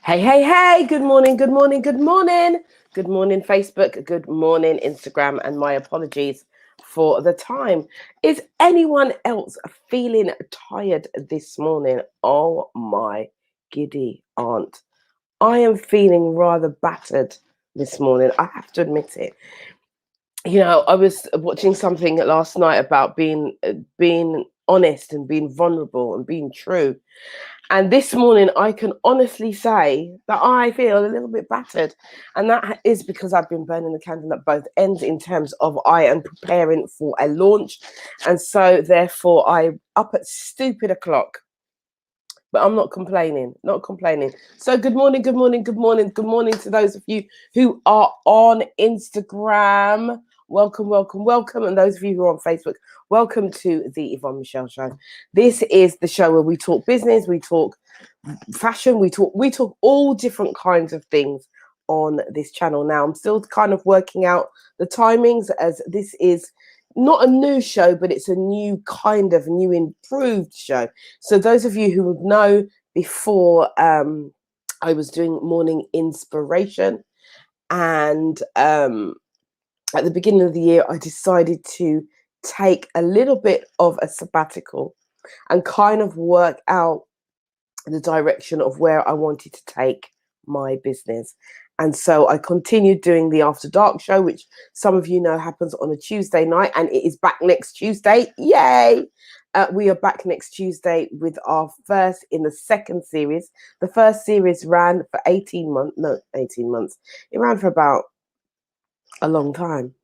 Hey, hey, hey, good morning, good morning, good morning. Good morning, Facebook. Good morning, Instagram. And my apologies for the time. Is anyone else feeling tired this morning? Oh, my giddy aunt. I am feeling rather battered this morning. I have to admit it. You know, I was watching something last night about being honest and being vulnerable and being true. And this morning, I can honestly say that I feel a little bit battered. And that is because I've been burning the candle at both ends in terms of I am preparing for a launch. And so, therefore, I'm up at stupid o'clock. But I'm not complaining, not complaining. So, good morning, good morning, good morning, good morning to those of you who are on Instagram. Welcome, welcome, welcome. And those of you who are on Facebook, welcome to the Yvonne Michelle Show. This is the show where we talk business, we talk fashion, we talk all different kinds of things on this channel. Now, I'm still kind of working out the timings, as this is not a new show, but it's a new improved show. So those of you who would know, before I was doing morning inspiration, and at the beginning of the year I decided to take a little bit of a sabbatical and kind of work out the direction of where I wanted to take my business. And so I continued doing the After Dark show, which some of you know happens on a Tuesday night, and it is back next Tuesday. Yay! We are back next Tuesday with our first in the second series. The first series ran for 18 months. No, 18 months. It ran for about a long time.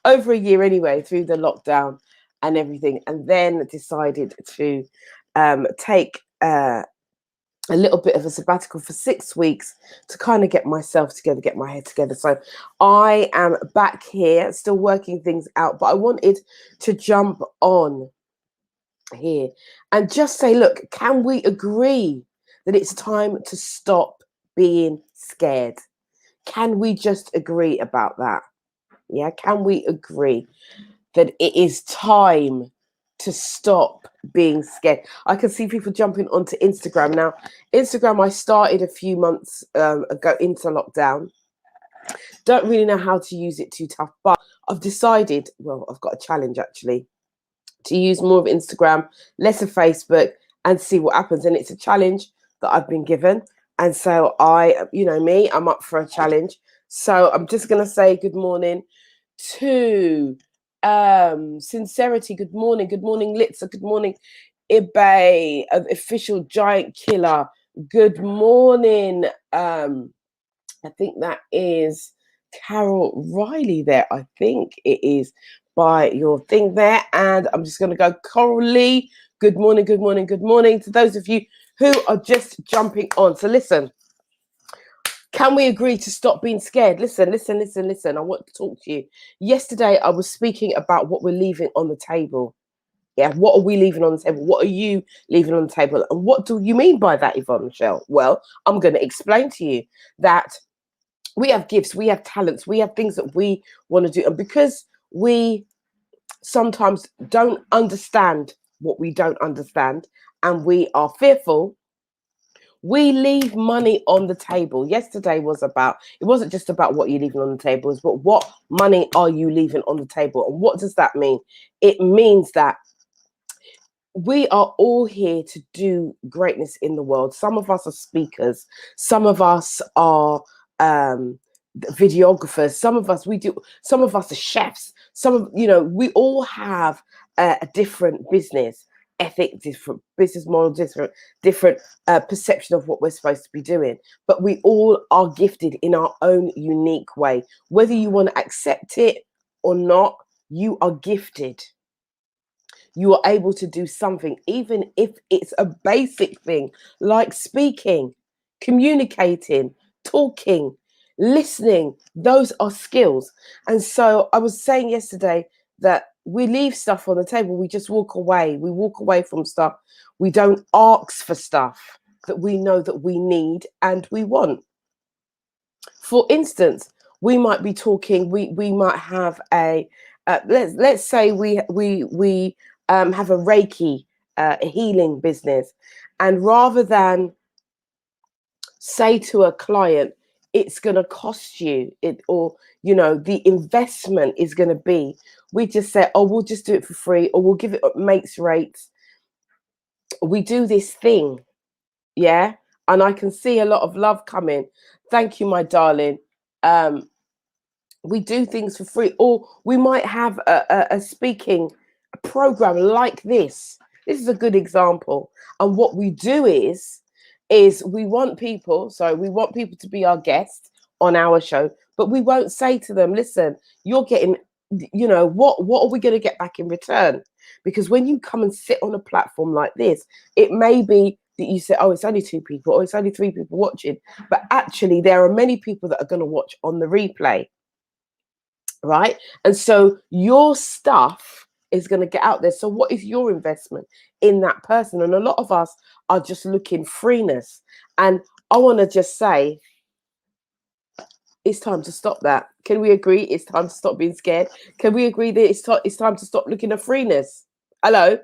Over a year anyway, through the lockdown and everything. And then decided to take a little bit of a sabbatical for 6 weeks to kind of get myself together, get my head together. So I am back here, still working things out, but I wanted to jump on here and just say, look, can we agree that it's time to stop being scared? Can we just agree about that? Yeah, can we agree that it is time to stop being scared? I can see people jumping onto Instagram now. Instagram, I started a few months ago into lockdown. Don't really know how to use it too tough, but I've decided, well, I've got a challenge actually, to use more of Instagram, less of Facebook, and see what happens. And it's a challenge that I've been given. And so I'm up for a challenge. So I'm just going to say good morning to Sincerity. Good morning. Good morning, Litza. Good morning, Ibe, official giant killer. Good morning. I think that is Carol Riley there. I think it is by your thing there. And I'm just going to go Coral Lee. Good morning, good morning, good morning to those of you who are just jumping on. So listen, can we agree to stop being scared? Listen. I want to talk to you. Yesterday, I was speaking about what we're leaving on the table. Yeah, what are we leaving on the table? What are you leaving on the table? And what do you mean by that, Yvonne Michelle? Well, I'm going to explain to you that we have gifts, we have talents, we have things that we want to do. And because we sometimes don't understand what we don't understand, and we are fearful, we leave money on the table. Yesterday it wasn't just about what you're leaving on the table, but what money are you leaving on the table? And what does that mean? It means that we are all here to do greatness in the world. Some of us are speakers, some of us are videographers, some of us are chefs, we all have a different business ethic, different business model, different perception of what we're supposed to be doing, but we all are gifted in our own unique way. Whether you want to accept it or not, you are gifted. You are able to do something, even if it's a basic thing like speaking, communicating, talking, listening. Those are skills. And so I was saying yesterday that we leave stuff on the table. We just walk away. We walk away from stuff. We don't ask for stuff that we know that we need and we want. For instance, we might be talking, we might have let's say we have a Reiki healing business, and rather than say to a client, it's going to cost you it, or, you know, the investment is going to be, we just say, oh, we'll just do it for free, or we'll give it at mates rates. We do this thing. Yeah. And I can see a lot of love coming. Thank you, my darling. We do things for free, or we might have a speaking program like this. This is a good example. And what we do is we want people, to be our guests on our show, but we won't say to them, listen, you're getting, you know, what are we going to get back in return? Because when you come and sit on a platform like this, it may be that you say, oh, it's only 2 people, or it's only 3 people watching, but actually there are many people that are going to watch on the replay. Right? And so your stuff is going to get out there. So what is your investment in that person? And a lot of us are just looking freeness. And I want to just say, it's time to stop that. Can we agree? It's time to stop being scared. Can we agree that it's time to stop looking at freeness? Hello?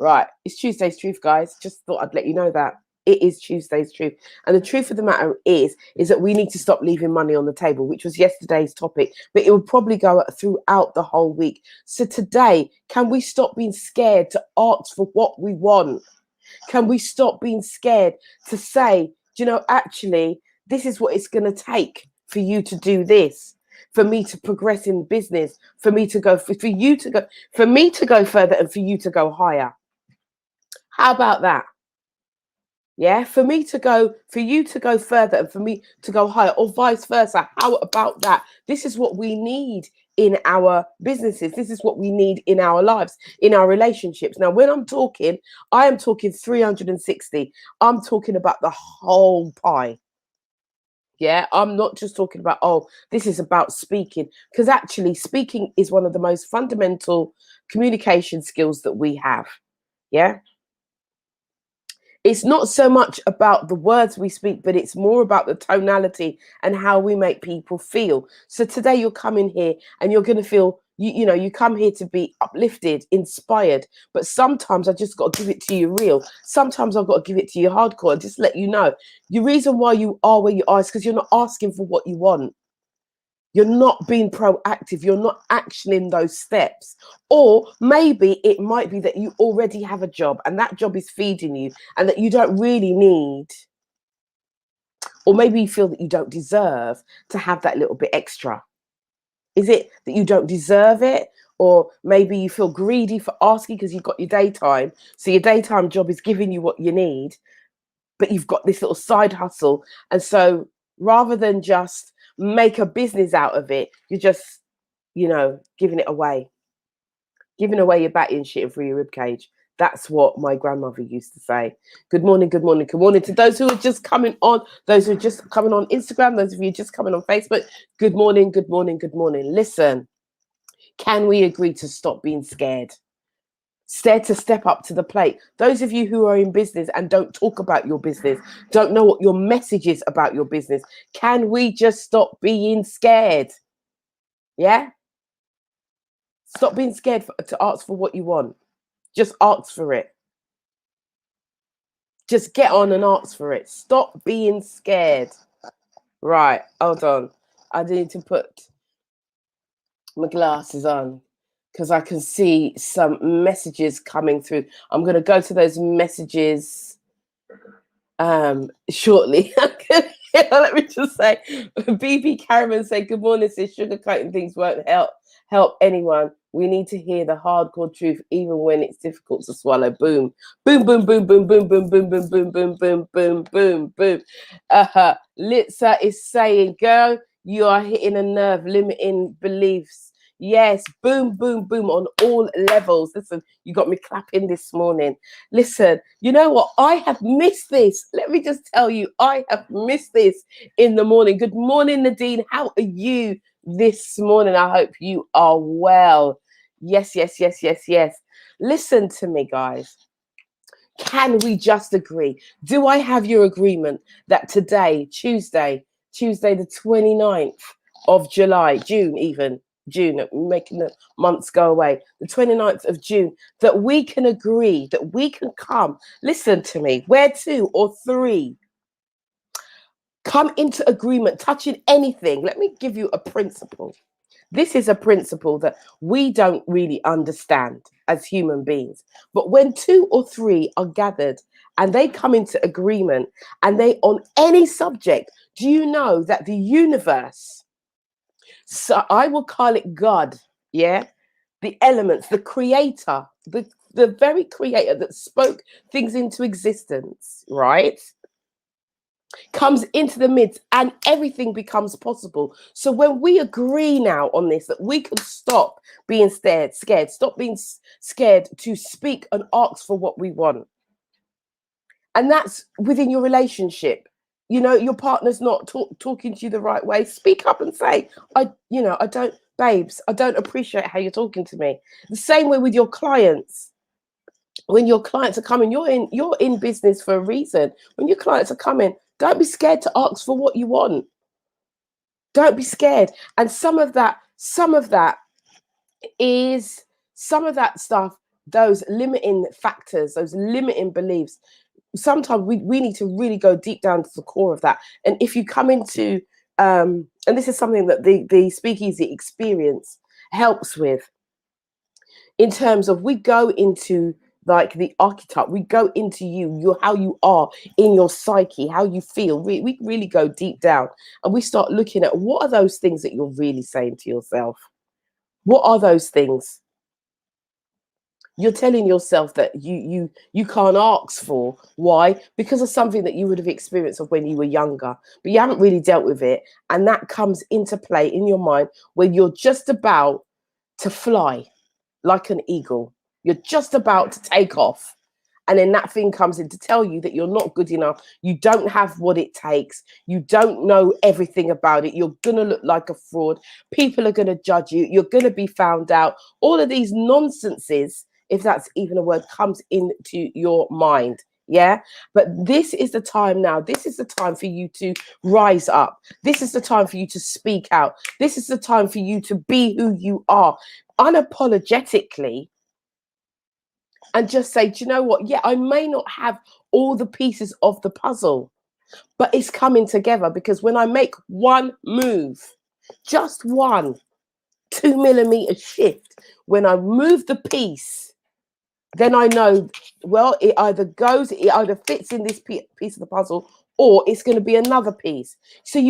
Right. It's Tuesday's Truth, guys. Just thought I'd let you know that. It is Tuesday's Truth. And the truth of the matter is that we need to stop leaving money on the table, which was yesterday's topic, but it will probably go throughout the whole week. So today, can we stop being scared to ask for what we want? Can we stop being scared to say, do you know, actually, this is what it's going to take for you to do this, for me to progress in business, for me to go, for you to go, for me to go further, and for you to go higher. How about that? Yeah, for me to go, for you to go further, and for me to go higher, or vice versa. How about that? This is what we need in our businesses. This is what we need in our lives, in our relationships. Now, when I'm talking, I am talking 360. I'm talking about the whole pie. Yeah, I'm not just talking about, oh, this is about speaking, because actually speaking is one of the most fundamental communication skills that we have. Yeah. It's not so much about the words we speak, but it's more about the tonality and how we make people feel. So today you're coming here and you're going to feel, you know, you come here to be uplifted, inspired. But sometimes I just got to give it to you real. Sometimes I've got to give it to you hardcore and just let you know. The reason why you are where you are is because you're not asking for what you want. You're not being proactive. You're not actioning those steps. Or maybe it might be that you already have a job and that job is feeding you and that you don't really need, or maybe you feel that you don't deserve to have that little bit extra. Is it that you don't deserve it? Or maybe you feel greedy for asking because you've got your daytime. So your daytime job is giving you what you need, but you've got this little side hustle. And so rather than just make a business out of it, you're just, you know, giving it away, giving away your batty and shit through your rib cage. That's what my grandmother used to say. Good morning, good morning, good morning to those who are just coming on, those who are just coming on Instagram, those of you just coming on Facebook. Good morning, good morning, good morning. Listen, can we agree to stop being scared? Scared to step up to the plate. Those of you who are in business and don't talk about your business, don't know what your message is about your business, can we just stop being scared? Yeah? Stop being scared to ask for what you want. Just ask for it. Just get on and ask for it. Stop being scared. Right, hold on. I need to put my glasses on because I can see some messages coming through. I'm going to go to those messages shortly. Let me just say, BB Caravan said, good morning, sis. Sugarcoating things won't help anyone. We need to hear the hardcore truth, even when it's difficult to swallow. Boom, boom, boom, boom, boom, boom, boom, boom, boom, boom, boom, boom, boom, boom, boom. Litsa is saying, girl, you are hitting a nerve, limiting beliefs. Yes, boom, boom, boom on all levels. Listen, you got me clapping this morning. Listen, you know what? I have missed this. Let me just tell you, I have missed this in the morning. Good morning, Nadine. How are you this morning? I hope you are well. Yes, yes, yes, yes, yes. Listen to me, guys. Can we just agree? Do I have your agreement that today, Tuesday the 29th of July, June, making the months go away, the 29th of June, that we can agree, that we can come, listen to me, where 2 or 3 come into agreement, touching anything. Let me give you a principle. This is a principle that we don't really understand as human beings. But when two or three are gathered and they come into agreement and they on any subject, do you know that the universe, so I will call it God, yeah, the elements, the creator, the very creator that spoke things into existence, right, comes into the midst and everything becomes possible. So when we agree now on this, that we can stop being scared, stop being scared to speak and ask for what we want. And that's within your relationship. You know, your partner's not talking to you the right way. Speak up and say, I don't, babes, I don't appreciate how you're talking to me. The same way with your clients. When your clients are coming, you're in business for a reason. When your clients are coming, don't be scared to ask for what you want. Don't be scared. And some of that is some of that stuff, those limiting factors, those limiting beliefs. Sometimes we need to really go deep down to the core of that. And if you come into and this is something that the speakeasy experience helps with, in terms of we go into like the archetype, we go into you, how you are in your psyche, how you feel. We really go deep down and we start looking at what are those things that you're really saying to yourself. What are those things you're telling yourself that you can't ask for? Why? Because of something that you would have experienced of when you were younger, but you haven't really dealt with it, and that comes into play in your mind when you're just about to fly like an eagle. You're just about to take off. And then that thing comes in to tell you that you're not good enough. You don't have what it takes. You don't know everything about it. You're going to look like a fraud. People are going to judge you. You're going to be found out. All of these nonsenses, if that's even a word, comes into your mind. Yeah. But this is the time now. This is the time for you to rise up. This is the time for you to speak out. This is the time for you to be who you are unapologetically, and just say, do you know what? Yeah, I may not have all the pieces of the puzzle, but it's coming together, because when I make one move, just one 2 millimeter shift, when I move the piece, then I know, well, it either fits in this piece of the puzzle, or it's going to be another piece. So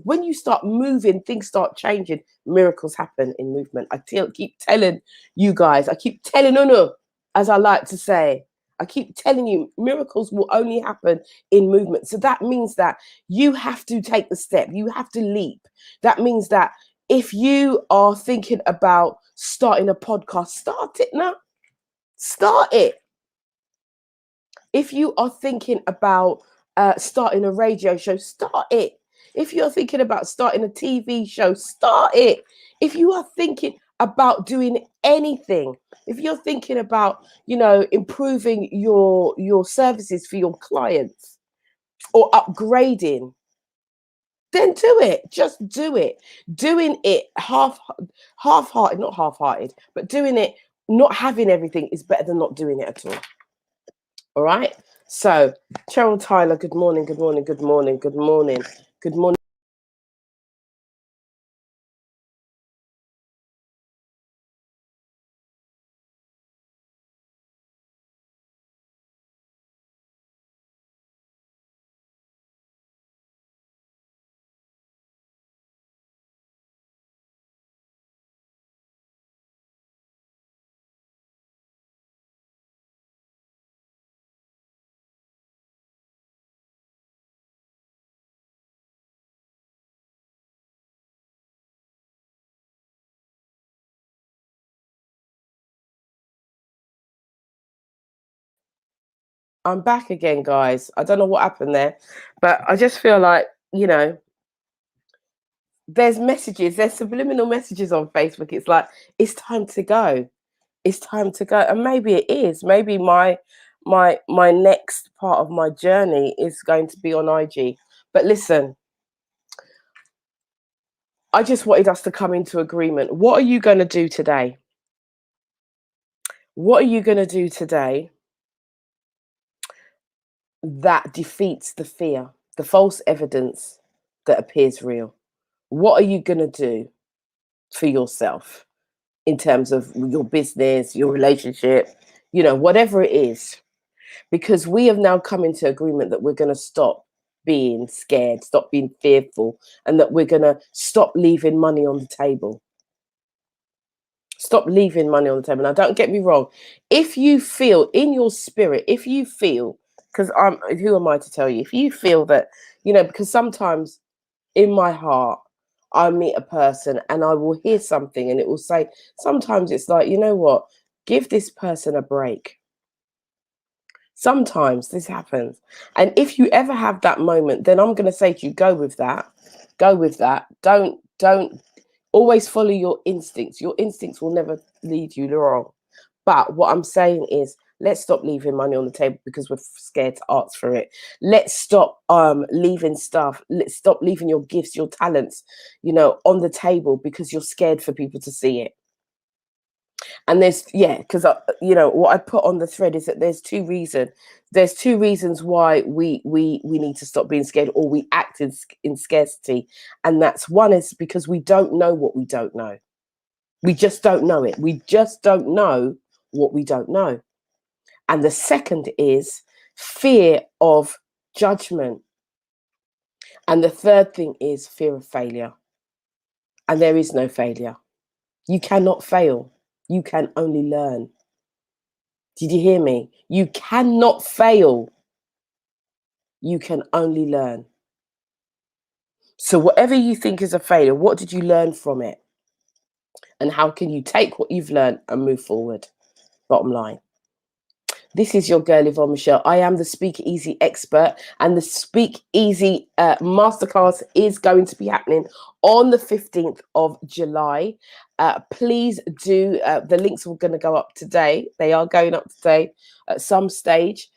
when you start moving, things start changing. Miracles happen in movement. I keep telling you guys, I keep telling Unu, as I like to say, I keep telling you, miracles will only happen in movement. So that means that you have to take the step. You have to leap. That means that if you are thinking about starting a podcast, start it now. Start it. If you are thinking about starting a radio show, start it. If you're thinking about starting a TV show, start it. If you are thinking about doing anything, if you're thinking about, improving your services for your clients or upgrading, then do it. Just do it. Doing it half-hearted, not half-hearted, but doing it, not having everything is better than not doing it at all. All right. So, Cheryl Tyler, good morning, good morning, good morning, good morning, good morning. I'm back again, guys. I don't know what happened there, but I just feel like, there's subliminal messages on Facebook. It's like, it's time to go. It's time to go. And maybe it is. Maybe my next part of my journey is going to be on IG. But listen, I just wanted us to come into agreement. What are you going to do today? What are you going to do today that defeats the fear, the false evidence, that appears real. What are you going to do for yourself in terms of your business, your relationship, whatever it is? Because we have now come into agreement that we're going to stop being scared, stop being fearful, and that we're going to stop leaving money on the table. Stop leaving money on the table. Now, don't get me wrong. If you feel in your spirit, because who am I to tell you? If you feel that, because sometimes in my heart, I meet a person and I will hear something and it will say, sometimes it's like, you know what, give this person a break. Sometimes this happens. And if you ever have that moment, then I'm going to say to you, go with that. Don't always follow your instincts. Your instincts will never lead you wrong. But what I'm saying is, let's stop leaving money on the table because we're scared to ask for it. Let's stop leaving stuff. Let's stop leaving your gifts, your talents, on the table because you're scared for people to see it. And because what I put on the thread is that there's two reasons why we need to stop being scared, or we act in scarcity. And that's one is because we don't know what we don't know. We just don't know it. We just don't know what we don't know. And the second is fear of judgment. And the third thing is fear of failure. And there is no failure. You cannot fail. You can only learn. Did you hear me? You cannot fail. You can only learn. So whatever you think is a failure, what did you learn from it? And how can you take what you've learned and move forward? Bottom line. This is your girl, Yvonne Michelle. I am the Speakeasy expert, and the Speakeasy masterclass is going to be happening on the 15th of July. Please do, the links are going to go up today. They are going up today at some stage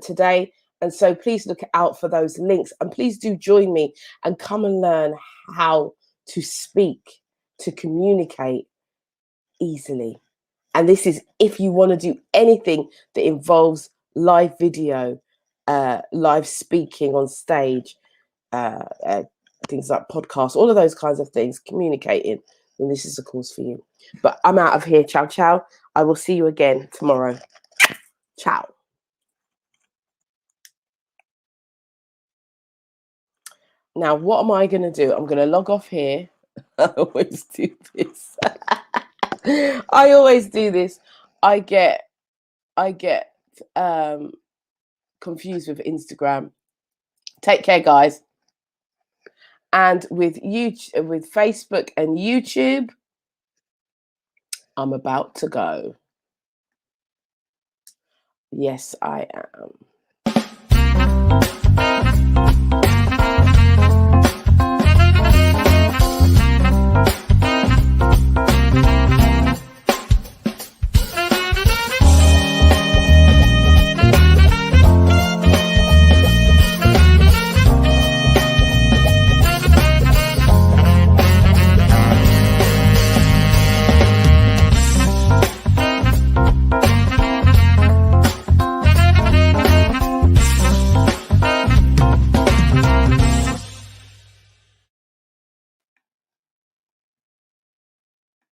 today. And so please look out for those links, and please do join me and come and learn how to speak, to communicate easily. And this is if you want to do anything that involves live video, live speaking on stage, things like podcasts, all of those kinds of things, communicating, then this is a course for you. But I'm out of here. Ciao, ciao. I will see you again tomorrow. Ciao. Now, what am I going to do? I'm going to log off here. I always do this. I always do this. I get confused with Instagram. Take care, guys. And with Facebook and YouTube, I'm about to go. Yes, I am.